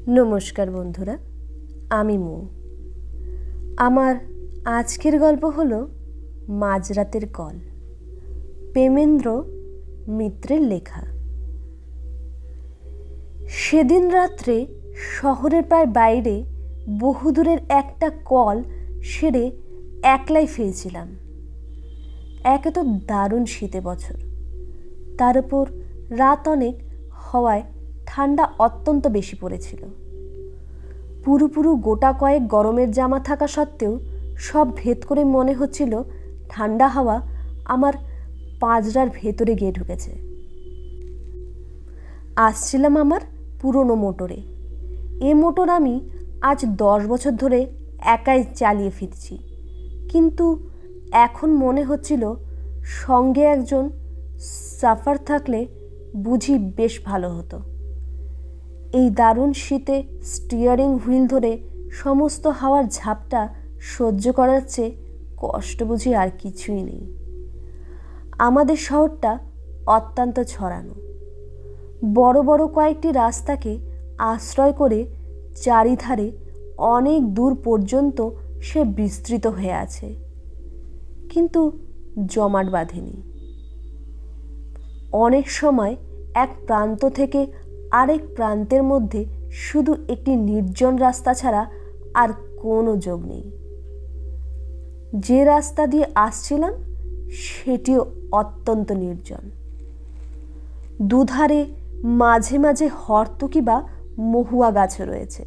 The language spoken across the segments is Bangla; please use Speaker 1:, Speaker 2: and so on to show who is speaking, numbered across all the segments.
Speaker 1: নমস্কার বন্ধুরা, আমি মৌ। আমার আজকের গল্প হলো মাঝরাতের কল, প্রেমেন্দ্র মিত্রের লেখা। সেদিন রাত্রে শহরের প্রায় বাইরে বহুদূরের একটা কল সেরে একলাই ফিরছিলাম। একে তো দারুণ শীতে বছর, তার উপর রাত অনেক হওয়ায় ঠান্ডা অত্যন্ত বেশি পড়েছিল। পুরো গোটা কয়েক গরমের জামা থাকা সত্ত্বেও সব ভেদ করে মনে হচ্ছিল ঠান্ডা হাওয়া আমার পাঁজরার ভেতরে গিয়ে ঢুকেছে। আসছিলাম আমার পুরনো মোটরে। এ মোটর আমি আজ 10 বছর ধরে একাই চালিয়ে ফিরছি, কিন্তু এখন মনে হচ্ছিল সঙ্গে একজন সাফার থাকলে বুঝি বেশ ভালো হতো। এই দারুণ শীতে স্টিয়ারিং হুইল ধরে সমস্ত হাওয়ার ঝাপটা সহ্য করার চেয়ে কষ্ট বুঝি আর কিছুই নেই। আমাদের শহরটা অত্যন্ত ছড়ানো, বড় বড় কয়েকটি রাস্তাকে আশ্রয় করে চারিধারে অনেক দূর পর্যন্ত সে বিস্তৃত হয়ে আছে, কিন্তু জমাট বাঁধেনি। অনেক সময় এক প্রান্ত থেকে আরেক প্রান্তের মধ্যে শুধু একটি নির্জন রাস্তা ছাড়া আর কোনো যোগ নেই। যে রাস্তা দিয়ে আসছিলাম সেটিও অত্যন্ত নির্জন। দুধারে মাঝে মাঝে হর্তকি বা মহুয়া গাছ রয়েছে,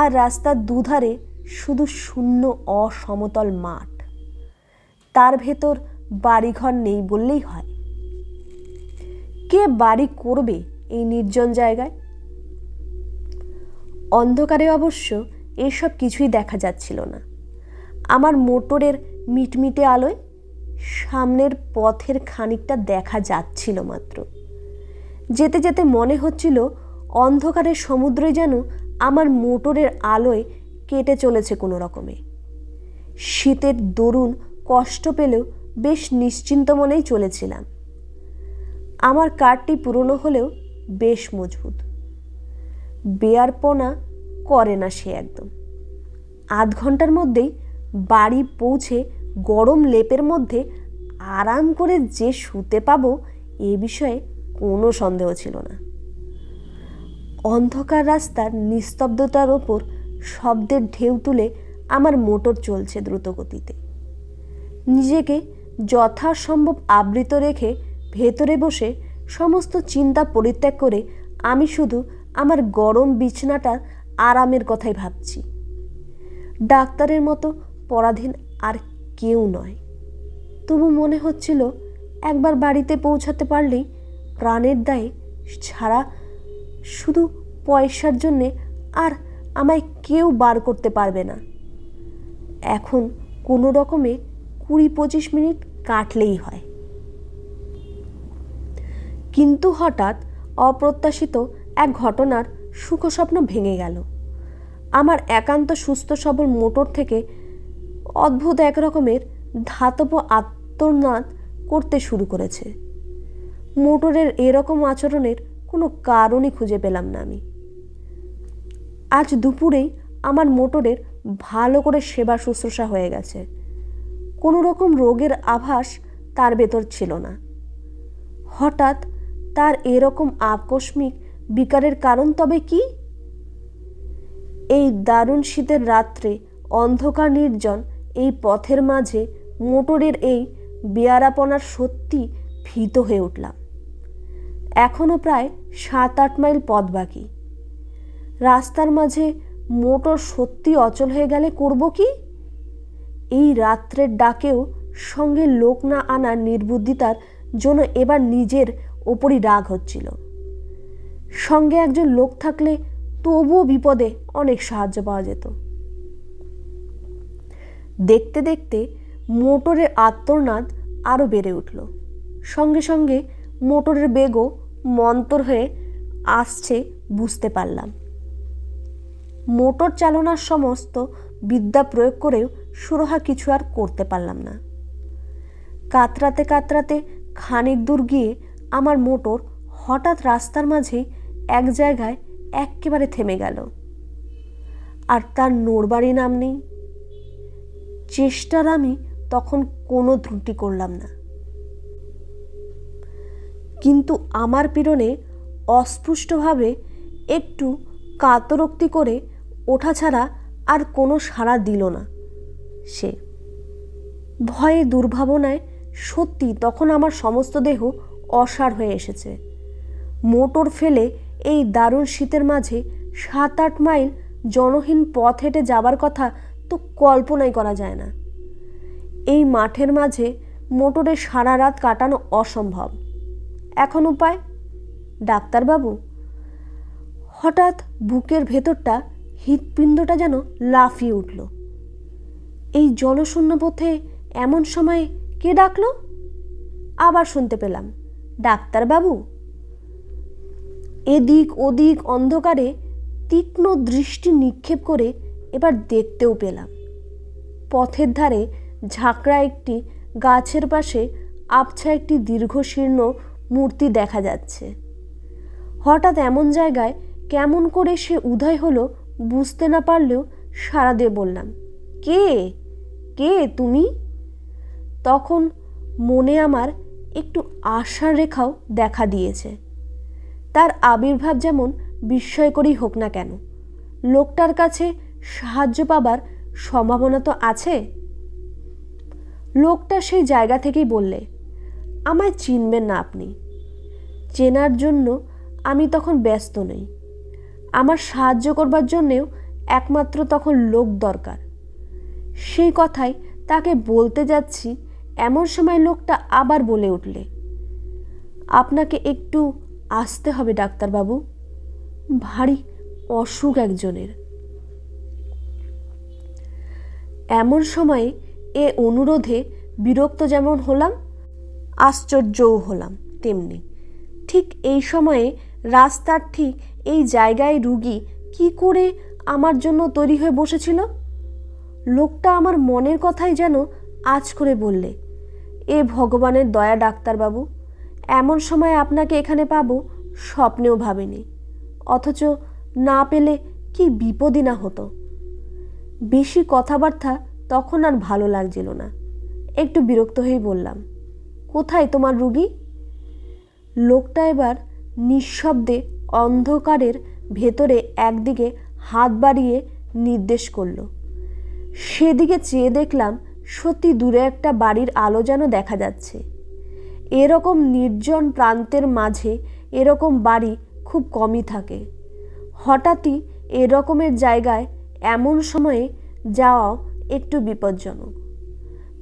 Speaker 1: আর রাস্তার দুধারে শুধু শূন্য অসমতল মাঠ। তার ভেতর বাড়িঘর নেই বললেই হয়। কে বাড়ি করবে এই নির্জন জায়গায়? অন্ধকারে অবশ্য এসব কিছুই দেখা যাচ্ছিল না। আমার মোটরের মিটমিটে আলোয় সামনের পথের খানিকটা দেখা যাচ্ছিল মাত্র। যেতে যেতে মনে হচ্ছিল অন্ধকারের সমুদ্রে যেন আমার মোটরের আলোয় কেটে চলেছে কোনো রকমে। শীতের দরুন কষ্ট পেলেও বেশ নিশ্চিন্ত মনেই চলেছিলাম। আমার কারটি পুরনো হলেও বেশ মজবুত, বেয়ারপনা করে না সে একদম। আধ ঘন্টার মধ্যেই বাড়ি পৌঁছে গরম লেপের মধ্যে আরাম করে যে শুতে পাবো এ বিষয়ে কোনো সন্দেহ ছিল না। অন্ধকার রাস্তার নিস্তব্ধতার ওপর শব্দের ঢেউ তুলে আমার মোটর চলছে দ্রুত গতিতে। নিজেকে যথাসম্ভব আবৃত রেখে ভেতরে বসে সমস্ত চিন্তা পরিত্যাগ করে আমি শুধু আমার গরম বিছানাটার আরামের কথাই ভাবছি। ডাক্তারের মতো পরাধীন আর কেউ নয়, তবু মনে হচ্ছিল একবার বাড়িতে পৌঁছাতে পারলেই প্রাণের দায়ে ছাড়া শুধু পয়সার জন্যে আর আমায় কেউ বার করতে পারবে না। এখন কোনো রকমে 20-25 মিনিট কাটলেই হয়। কিন্তু হঠাৎ অপ্রত্যাশিত এক ঘটনার সুখস্বপ্ন ভেঙে গেল। আমার একান্ত সুস্থ সবল মোটর থেকে অদ্ভুত এক রকমের ধাতব আর্তনাদ করতে শুরু করেছে। মোটরের এরকম আচরণের কোনো কারণই খুঁজে পেলাম না আমি। আজ দুপুরেই আমার মোটরের ভালো করে সেবা শুশ্রূষা হয়ে গেছে। কোনো রকম রোগের আভাস তার ভেতর ছিল না। হঠাৎ তার এরকম আকস্মিক বিকারের কারণ তবে কি? এই দারুণ শীতের রাত্রে অন্ধকার নির্জন এই পথের মাঝে মোটরের এই বেয়ারাপনার সত্যি ভীত হয়ে উঠলাম। এখনো প্রায় 7-8 মাইল পথ বাকি। রাস্তার মাঝে মোটর সত্যি অচল হয়ে গেলে করব কি? এই রাত্রের ডাকেও সঙ্গে লোক না আনার নির্বুদ্ধিতার জন্য এবার নিজের ওপরই রাগ হচ্ছিল। সঙ্গে একজন লোক থাকলে তবুও বিপদে অনেক সাহায্য পাওয়া যেত। দেখতে দেখতে মোটরের আর্তনাদ আরও বেড়ে উঠল। সঙ্গে সঙ্গে মোটরের বেগও মন্তর হয়ে আসছে বুঝতে পারলাম। মোটর চালনার সমস্ত বিদ্যা প্রয়োগ করেও সুরাহা কিছু আর করতে পারলাম না। কাতরাতে কাতরাতে খানিক দূর গিয়ে আমার মোটর হঠাৎ রাস্তার মাঝে এক জায়গায় এক্কেবারে থেমে গেল, আর তার নড়বারই নাম নেই। চেষ্টার আমি তখন কোনো ত্রুটি করলাম না, কিন্তু আমার পীড়নে অস্পষ্টভাবে একটু কাতরোক্তি করে ওঠা ছাড়া আর কোনো সাড়া দিল না সে। ভয়ে দুর্ভাবনায় সত্যি তখন আমার সমস্ত দেহ অসাড় হয়ে এসেছে। মোটর ফেলে এই দারুণ শীতের মাঝে 7-8 মাইল জনহীন পথ হেঁটে যাবার কথা তো কল্পনাই করা যায় না। এই মাঠের মাঝে মোটরে সারা রাত কাটানো অসম্ভব। এখন উপায়? ডাক্তারবাবু? হঠাৎ বুকের ভেতরটা হৃৎপিণ্ডটা যেন লাফিয়ে উঠল। এই জনশূন্য পথে এমন সময় কে ডাকলো? আবার শুনতে পেলাম, ডাক্তারবাবু। এদিক ওদিক অন্ধকারে তীক্ষ্ণ দৃষ্টি নিক্ষেপ করে এবার দেখতেও পেলাম পথের ধারে ঝাঁকড়া একটি গাছের পাশে আবছা একটি দীর্ঘশীর্ণ মূর্তি দেখা যাচ্ছে। হঠাৎ এমন জায়গায় কেমন করে সে উদয় হলো বুঝতে না পারলেও সাড়া দিয়ে বললাম, কে কে তুমি? তখন মনে আমার একটু আশার রেখাও দেখা দিয়েছে। তার আবির্ভাব যেমন বিস্ময়করই হোক না কেন, লোকটার কাছে সাহায্য পাবার সম্ভাবনা তো আছে। লোকটা সেই জায়গা থেকেই বললে, আমায় চিনবেন না আপনি। চেনার জন্য আমি তখন ব্যস্ত নই। আমার সাহায্য করবার জন্যেও একমাত্র তখন লোক দরকার। সেই কথাই তাকে বলতে যাচ্ছি, এমন সময় লোকটা আবার বলে উঠলে, আপনাকে একটু আসতে হবে ডাক্তারবাবু, ভারী অসুখ একজনের। এমন সময়ে এ অনুরোধে বিরক্ত যেমন হলাম, আশ্চর্যও হলাম তেমনি। ঠিক এই সময়ে রাস্তার ঠিক এই জায়গায় রুগী কি করে আমার জন্য তৈরি হয়ে বসেছিল। লোকটা আমার মনের কথাই যেন আজ করে বললে, এ ভগবানের দয়া ডাক্তারবাবু, এমন সময় আপনাকে এখানে পাবো স্বপ্নেও ভাবিনি। অথচ না পেলে কি বিপদই না হতো। বেশি কথাবার্তা তখন আর ভালো লাগছিল না। একটু বিরক্ত হয়েই বললাম, কোথায় তোমার রুগী? লোকটা এবার নিঃশব্দে অন্ধকারের ভেতরে একদিকে হাত বাড়িয়ে নির্দেশ করলো। সেদিকে চেয়ে দেখলাম সত্যি দূরে একটা বাড়ির আলো যেন দেখা যাচ্ছে। এরকম নির্জন প্রান্তের মাঝে এরকম বাড়ি খুব কমই থাকে। হঠাৎই এরকমের জায়গায় এমন সময়ে যাওয়াও একটু বিপজ্জনক।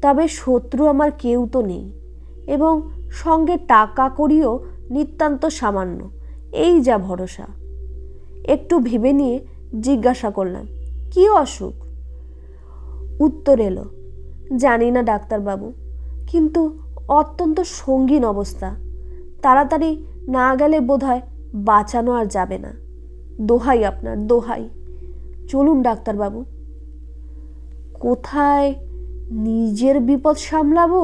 Speaker 1: তবে শত্রু আমার কেউ তো নেই, এবং সঙ্গে টাকা কড়িও নিতান্ত সামান্য, এই যা ভরসা। একটু ভেবে নিয়ে জিজ্ঞাসা করলাম, কি অসুখ? উত্তর এলো, জানি না ডাক্তারবাবু, কিন্তু অত্যন্ত সঙ্গীন অবস্থা। তাড়াতাড়ি না গেলে বোধহয় বাঁচানো আর যাবে না। দোহাই আপনার, দোহাই, চলুন ডাক্তারবাবু। কোথায়? নিজের বিপদ সামলাবো,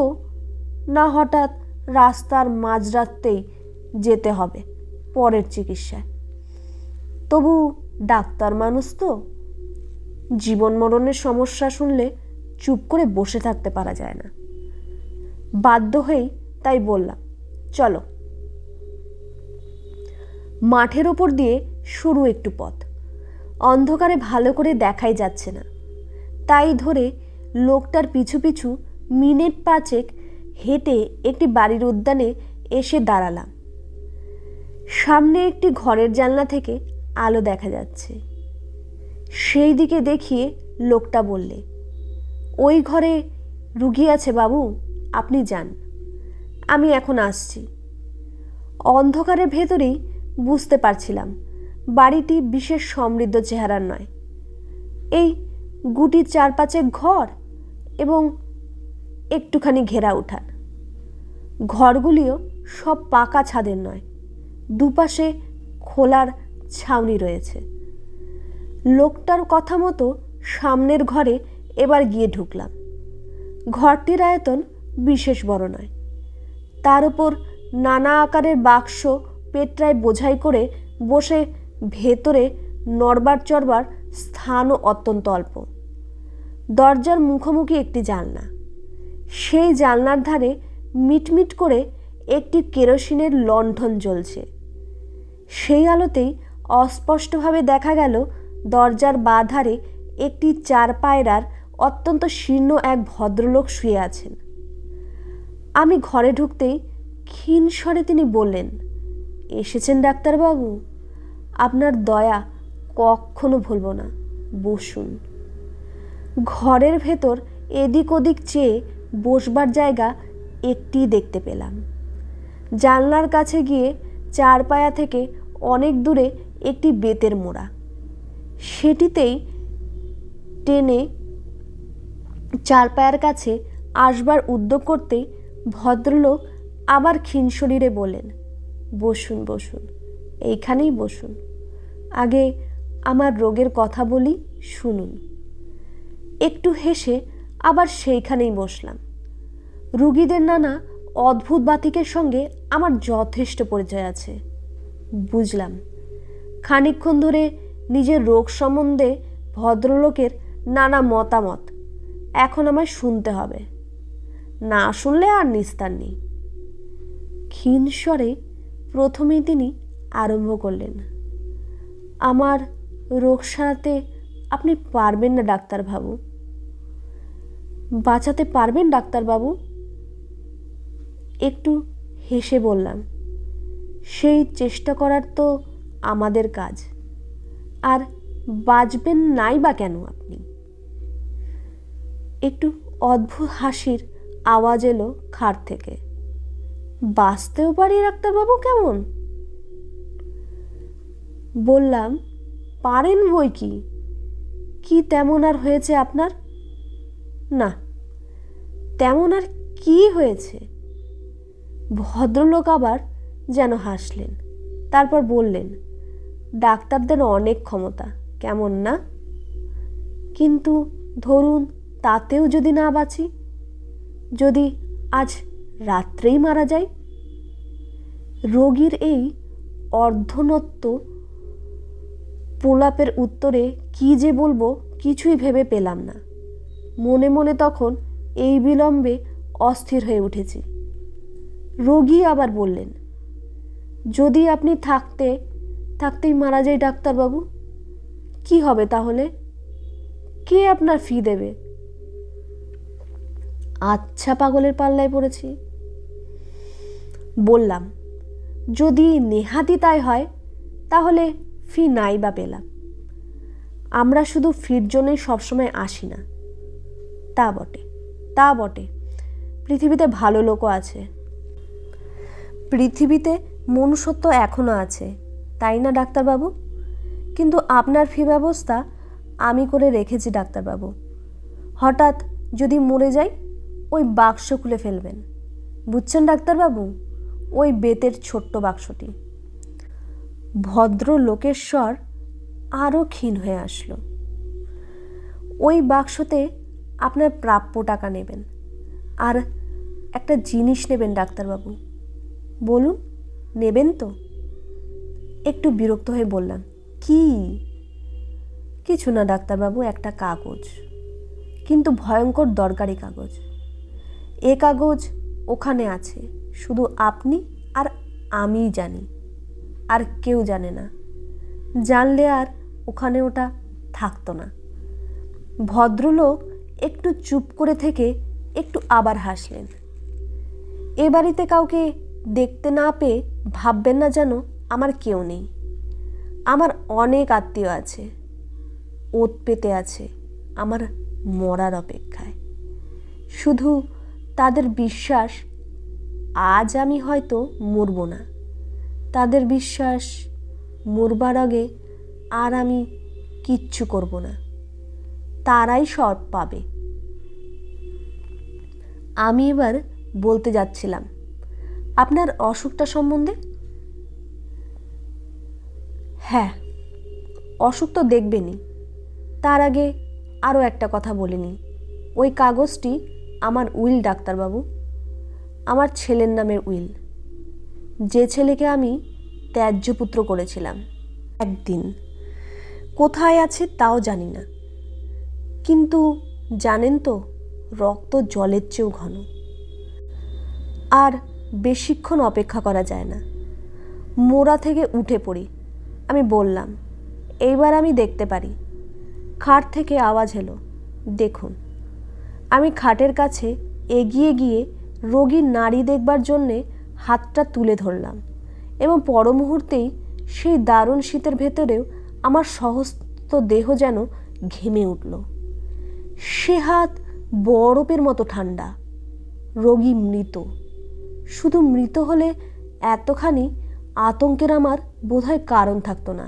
Speaker 1: না হঠাৎ রাস্তার মাঝরাতেই যেতে হবে পরের চিকিৎসায়? তবু ডাক্তার মানুষ তো, জীবন মরণের সমস্যা শুনলে চুপ করে বসে থাকতে পারা যায় না। বাধ্য হয়েই তাই বললাম, চলো। মাঠের ওপর দিয়ে সরু একটু পথ, অন্ধকারে ভালো করে দেখাই যাচ্ছে না। তাই ধরে লোকটার পিছু পিছু মিনিট 5 হেঁটে একটি বাড়ির উদ্যানে এসে দাঁড়ালাম। সামনে একটি ঘরের জানলা থেকে আলো দেখা যাচ্ছে। সেই দিকে দেখিয়ে লোকটা বললে, ওই ঘরে রুগী আছে বাবু, আপনি যান, আমি এখন আসছি। অন্ধকারের ভেতরেই বুঝতে পারছিলাম বাড়িটি বিশেষ সমৃদ্ধ চেহারার নয়। এই গুটি 4-5 ঘর এবং একটুখানি ঘেরা উঠান। ঘরগুলিও সব পাকা ছাদের নয়, দুপাশে খোলার ছাউনি রয়েছে। লোকটার কথা মতো সামনের ঘরে এবার গিয়ে ঢুকলাম। ঘরটির আয়তন বিশেষ বড় নয়। তার উপর নানা আকারের বাক্স পেটরায় বোঝাই করে বসে ভেতরে নড়বার চড়বার স্থানও অত্যন্ত অল্প। দরজার মুখোমুখি একটি জানলা, সেই জানলার ধারে মিটমিট করে একটি কেরোসিনের লণ্ঠন জ্বলছে। সেই আলোতেই অস্পষ্টভাবে দেখা গেল দরজার বাঁ ধারে একটি চার পায়রার অত্যন্ত শীর্ণ এক ভদ্রলোক শুয়ে আছেন। আমি ঘরে ঢুকতেই ক্ষীণ স্বরে তিনি বললেন, এসেছেন ডাক্তারবাবু? আপনার দয়া কখনো ভুলব না, বসুন। ঘরের ভেতর এদিক ওদিক চেয়ে বসবার জায়গা একটি দেখতে পেলাম। জানলার কাছে গিয়ে চার পায়া থেকে অনেক দূরে একটি বেতের মোড়া, সেটিতেই টেনে চার পায়ার কাছে আসবার উদ্যোগ করতেই ভদ্রলোক আবার ক্ষীণ শরীরে বলেন, বসুন বসুন, এইখানেই বসুন। আগে আমার রোগের কথা বলি, শুনুন। একটু হেসে আবার সেইখানেই বসলাম। রুগীদের নানা অদ্ভুত বাতিকের সঙ্গে আমার যথেষ্ট পরিচয় আছে, বুঝলাম। খানিকক্ষণ ধরে নিজের রোগ সম্বন্ধে ভদ্রলোকের নানা মতামত এখন আমায় শুনতে হবে, না শুনলে আর নিস্তার নেই। ক্ষীণ স্বরে প্রথমেই তিনি আরম্ভ করলেন, আমার রোগ সারাতে আপনি পারবেন না ডাক্তারবাবু? বাঁচাতে পারবেন ডাক্তারবাবু? একটু হেসে বললাম, সেই চেষ্টা করার তো আমাদের কাজ, আর বাঁচবেন নাই বা কেন আপনি? একটু অদ্ভুত হাসির আওয়াজ এলো খাট থেকে। বাঁচতেও পারি ডাক্তারবাবু, কেমন? বললাম, পারেন বই কি। কি তেমন আর হয়েছে আপনার? না, তেমন আর কি হয়েছে? ভদ্রলোক আবার যেন হাসলেন, তারপর বললেন, ডাক্তারদের অনেক ক্ষমতা, কেমন না? কিন্তু ধরুন তাতেও যদি না বাঁচি, যদি আজ রাত্রেই মারা যাই? রোগীর এই অর্ধনত্ব প্রলাপের উত্তরে কি যে বলবো কিছুই ভেবে পেলাম না। মনে মনে তখন এই বিলম্বে অস্থির হয়ে উঠেছি। রোগী আবার বললেন, যদি আপনি থাকতেই মারা যাই ডাক্তারবাবু, কি হবে তাহলে? কে আপনার ফি দেবে? আচ্ছা, পাগলের পাল্লায় পড়েছি। বললাম, যদি নেহাতি তাই হয় তাহলে ফি নাই বা পেলাম। আমরা শুধু ফির জন্যই সবসময় আসি না। তা বটে, পৃথিবীতে ভালো লোকও আছে, পৃথিবীতে মনুষ্যত্ব এখনও আছে, তাই না ডাক্তারবাবু? কিন্তু আপনার ফি ব্যবস্থা আমি করে রেখেছি ডাক্তারবাবু। হঠাৎ যদি মরে যাই, ওই বাক্স খুলে ফেলবেন, বুঝছেন ডাক্তারবাবু? ওই বেতের ছোট্ট বাক্সটি। ভদ্রলোকের স্বর আরও ক্ষীণ হয়ে আসলো। ওই বাক্সতে আপনার প্রাপ্য টাকা নেবেন, আর একটা জিনিস নেবেন ডাক্তারবাবু। বলুন, নেবেন তো? একটু বিরক্ত হয়ে বললাম, কি? কিছু না ডাক্তারবাবু, একটা কাগজ, কিন্তু ভয়ঙ্কর দরকারি কাগজ। এ কাগজ ওখানে আছে, শুধু আপনি আর আমিই জানি, আর কেউ জানে না। জানলে আর ওখানে ওটা থাকতো না। ভদ্রলোক একটু চুপ করে থেকে একটু আবার হাসলেন। এ বাড়িতে কাউকে দেখতে না পেয়ে ভাববেন না যেন আমার কেউ নেই। আমার অনেক আত্মীয় আছে, ওত পেতে আছে আমার মরার অপেক্ষায়। শুধু তাদের বিশ্বাস আজ আমি হয়তো মরব না, তাদের বিশ্বাস মরবার আগে আর আমি কিচ্ছু করব না, তারাই সব পাবে। আমি এবার বলতে যাচ্ছিলাম আপনার অসুখটা সম্বন্ধে। হ্যাঁ, অসুখ তো দেখবেনই, তার আগে আরও একটা কথা বলিনি। ওই কাগজটি আমার উইল ডাক্তারবাবু, আমার ছেলের নামের উইল, যে ছেলেকে আমি ত্যায্য পুত্র করেছিলাম। একদিন কোথায় আছে তাও জানি না, কিন্তু জানেন তো, রক্ত জলের চেয়েও ঘন। আর বেশিক্ষণ অপেক্ষা করা যায় না। মোড়া থেকে উঠে পড়ি। আমি বললাম, এইবার আমি দেখতে পারি। খাট থেকে আওয়াজ এলো, দেখুন। আমি খাটের কাছে এগিয়ে গিয়ে রোগীর নাড়ি দেখবার জন্যে হাতটা তুলে ধরলাম, এবং পর মুহূর্তেই সেই দারুণ শীতের ভেতরেও আমার সমস্ত দেহ যেন ঘেমে উঠল। সে হাত বরফের মতো ঠান্ডা। রোগী মৃত। শুধু মৃত হলে এতখানি আতঙ্কের আমার বোধহয় কারণ থাকতো না,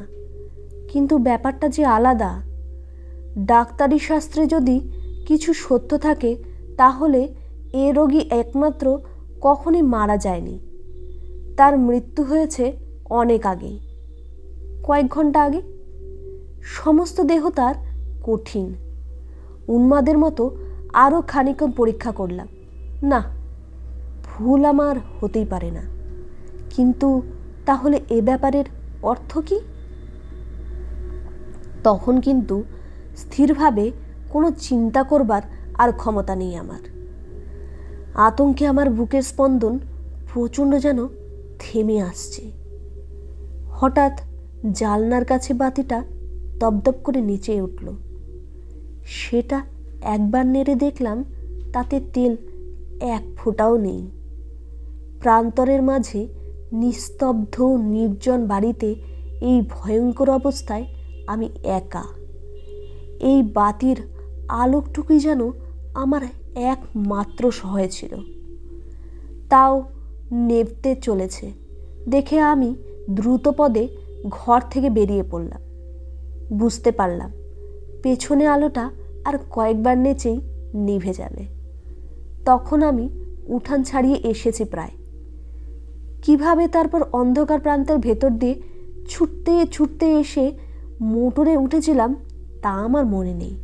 Speaker 1: কিন্তু ব্যাপারটা যে আলাদা। ডাক্তারি শাস্ত্রে যদি কিছু সত্য থাকে, তাহলে এ রোগী একমাত্র কখনই মারা যায়নি। তার মৃত্যু হয়েছে অনেক আগে, কয়েক ঘন্টা আগে। সমস্ত দেহ তার কঠিন। উন্মাদের মতো আরও খানিকক্ষণ পরীক্ষা করলাম। না, ভুল আমার হতেই পারে না। কিন্তু তাহলে এ ব্যাপারের অর্থ কী? তখন কিন্তু স্থিরভাবে কোনো চিন্তা করবার আর ক্ষমতা নেই আমার। আতঙ্কে আমার বুকের স্পন্দন প্রচণ্ড যেন থেমে আসছে। হঠাৎ জানলার কাছে বাতিটা দপদপ করে নিচে উঠল। সেটা একবার নেড়ে দেখলাম, তাতে তেল এক ফোঁটাও নেই। প্রান্তরের মাঝে নিস্তব্ধ নির্জন বাড়িতে এই ভয়ঙ্কর অবস্থায় আমি একা। এই বাতির আলোকটুকুই যেন আমার একমাত্র সহায় ছিল। তাও নেভতে চলেছে দেখে আমি দ্রুত পদে ঘর থেকে বেরিয়ে পড়লাম। বুঝতে পারলাম পেছনে আলোটা আর কয়েকবার নেচেই নিভে যাবে। তখন আমি উঠান ছাড়িয়ে এসেছি প্রায়। কিভাবে তারপর অন্ধকার প্রান্তের ভেতর দিয়ে ছুটতে ছুটতে এসে মোটরে উঠেছিলাম তা আমার মনে নেই।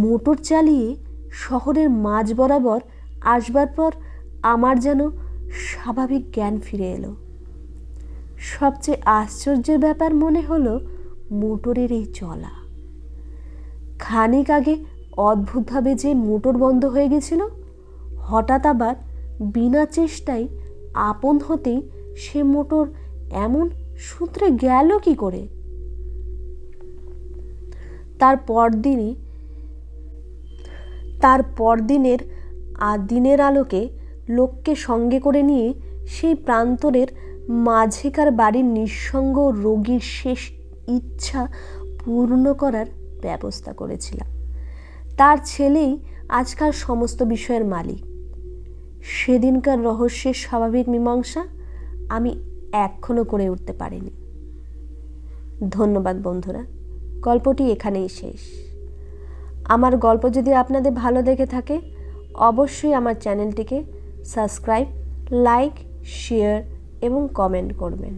Speaker 1: মোটর চালিয়ে শহরের মাঝ বরাবর আসবার পর আমার যেন স্বাভাবিক জ্ঞান ফিরে এলো। সবচেয়ে আশ্চর্যের ব্যাপার মনে হলো মোটরের এই চলা। খানিক আগে অদ্ভুতভাবে যে মোটর বন্ধ হয়ে গেছিল, হঠাৎ আবার বিনা চেষ্টায় আপন হতেই সে মোটর এমন সূত্রে গেল কি করে? তার পরদিনের দিনের আলোকে লোককে সঙ্গে করে নিয়ে সেই প্রান্তরের মাঝেকার বাড়ির নিঃসঙ্গ রোগীর শেষ ইচ্ছা পূর্ণ করার ব্যবস্থা করেছিলাম। তার ছেলেই আজকাল সমস্ত বিষয়ের মালিক। সেদিনকার রহস্যের স্বাভাবিক মীমাংসা আমি এখনো করে উঠতে পারিনি। ধন্যবাদ বন্ধুরা, গল্পটি এখানেই শেষ। আমার গল্প যদি আপনাদের ভালো লেগে থাকে, অবশ্যই আমার চ্যানেলটিকে সাবস্ক্রাইব, লাইক, শেয়ার এবং কমেন্ট করবেন।